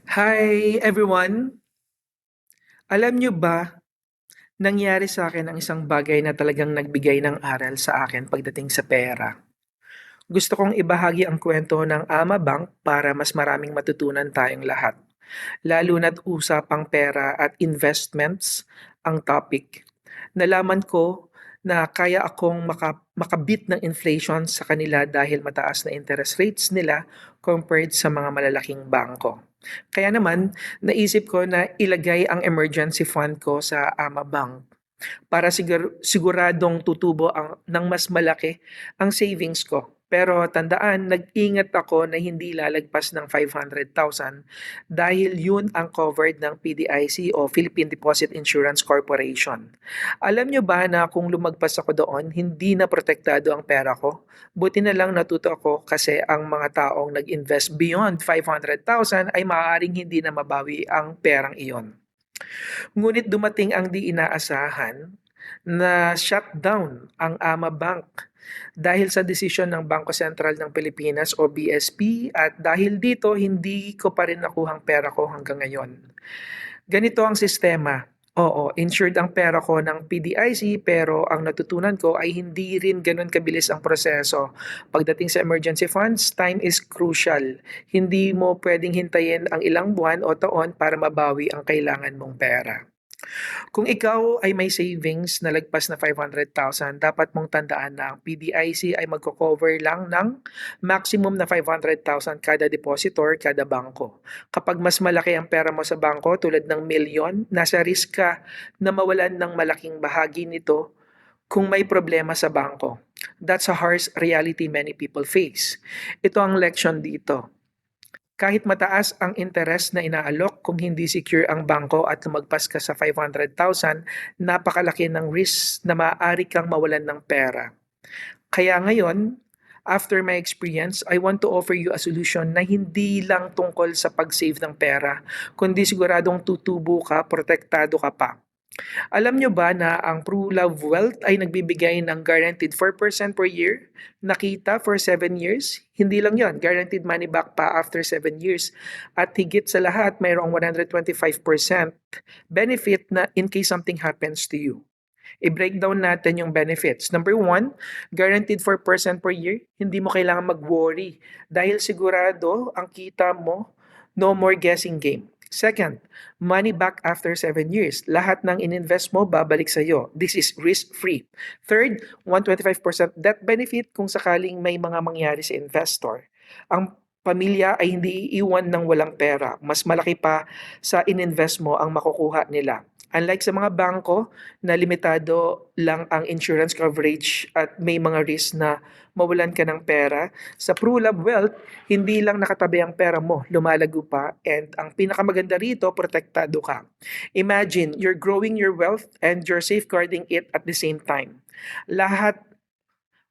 Hi everyone! Alam niyo ba, nangyari sa akin ang isang bagay na talagang nagbigay ng aral sa akin pagdating sa pera. Gusto kong ibahagi ang kwento ng Ama Bank para mas maraming matutunan tayong lahat. Lalo na't usapang pera at investments ang topic. Nalaman ko na kaya akong makabit ng inflation sa kanila dahil mataas na interest rates nila compared sa mga malalaking bangko. Kaya naman, naisip ko na ilagay ang emergency fund ko sa Ama Bank para siguradong tutubo ng mas malaki ang savings ko. Pero tandaan, nag-ingat ako na hindi lalagpas ng 500,000 dahil yun ang covered ng PDIC o Philippine Deposit Insurance Corporation. Alam nyo ba na kung lumagpas ako doon, hindi na protektado ang pera ko? Buti na lang natuto ako kasi ang mga taong nag-invest beyond 500,000 ay maaaring hindi na mabawi ang perang iyon. Ngunit dumating ang di inaasahan na shutdown ang Ama Bank dahil sa desisyon ng Bangko Sentral ng Pilipinas o BSP at dahil dito hindi ko pa rin nakuhang pera ko hanggang ngayon. Ganito ang sistema. Oo, insured ang pera ko ng PDIC pero ang natutunan ko ay hindi rin ganun kabilis ang proseso. Pagdating sa emergency funds, time is crucial. Hindi mo pwedeng hintayin ang ilang buwan o taon para mabawi ang kailangan mong pera. Kung ikaw ay may savings na lagpas na 500,000, dapat mong tandaan na ang PDIC ay magko-cover lang ng maximum na 500,000 kada depositor, kada bangko. Kapag mas malaki ang pera mo sa bangko tulad ng milyon, nasa risk ka na mawalan ng malaking bahagi nito kung may problema sa bangko. That's a harsh reality many people face. Ito ang leksyon dito. Kahit mataas ang interest na inaalok, kung hindi secure ang bangko at lumagpas ka sa 500,000, napakalaki ng risk na maaari kang mawalan ng pera. Kaya ngayon, after my experience, I want to offer you a solution na hindi lang tungkol sa pag-save ng pera, kundi siguradong tutubo ka, protektado ka pa. Alam nyo ba na ang PruLove Wealth ay nagbibigay ng guaranteed 4% per year? Nakita for 7 years? Hindi lang yon, guaranteed money back pa after 7 years. At higit sa lahat, mayroong 125% benefit na in case something happens to you. I-breakdown natin yung benefits. Number one, guaranteed 4% per year. Hindi mo kailangan mag-worry dahil sigurado ang kita mo, no more guessing game. Second, money back after 7 years. Lahat ng ininvest mo, babalik sa'yo. This is risk-free. Third, 125% death benefit kung sakaling may mga mangyari sa investor. Ang pamilya ay hindi iiwan ng walang pera. Mas malaki pa sa ininvest mo ang makukuha nila. Unlike sa mga bangko na limitado lang ang insurance coverage at may mga risk na mawalan ka ng pera, sa PruLove Wealth, hindi lang nakatabi ang pera mo, lumalago pa, and ang pinakamaganda rito, protektado ka. Imagine, you're growing your wealth and you're safeguarding it at the same time. Lahat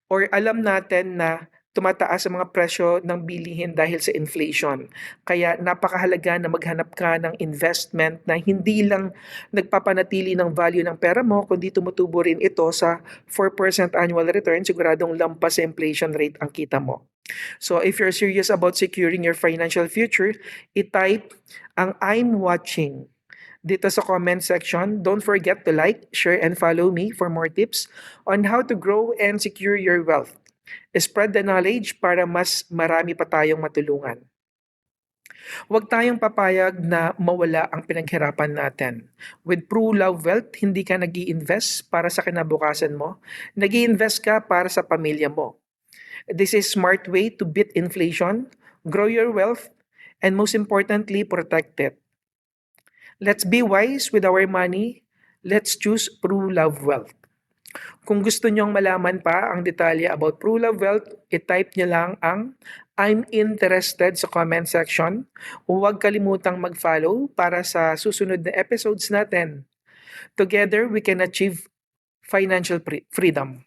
or alam natin na tumataas ang mga presyo ng bilihin dahil sa inflation. Kaya napakahalaga na maghanap ka ng investment na hindi lang nagpapanatili ng value ng pera mo, kundi tumutubo rin ito sa 4% annual return, siguradong lampas sa inflation rate ang kita mo. So if you're serious about securing your financial future, i-type ang I'm watching dito sa comment section. Don't forget to like, share, and follow me for more tips on how to grow and secure your wealth. Spread the knowledge para mas marami pa tayong matulungan. Huwag tayong papayag na mawala ang pinaghirapan natin. With PruLove Wealth, hindi ka nag invest para sa kinabukasan mo, nag invest ka para sa pamilya mo. This is smart way to beat inflation, grow your wealth, and most importantly, protect it. Let's be wise with our money. Let's choose PruLove Wealth. Kung gusto nyong malaman pa ang detalye about PruLove Wealth, i-type nyo lang ang I'm interested sa comment section. Huwag kalimutang mag-follow para sa susunod na episodes natin. Together, we can achieve financial freedom.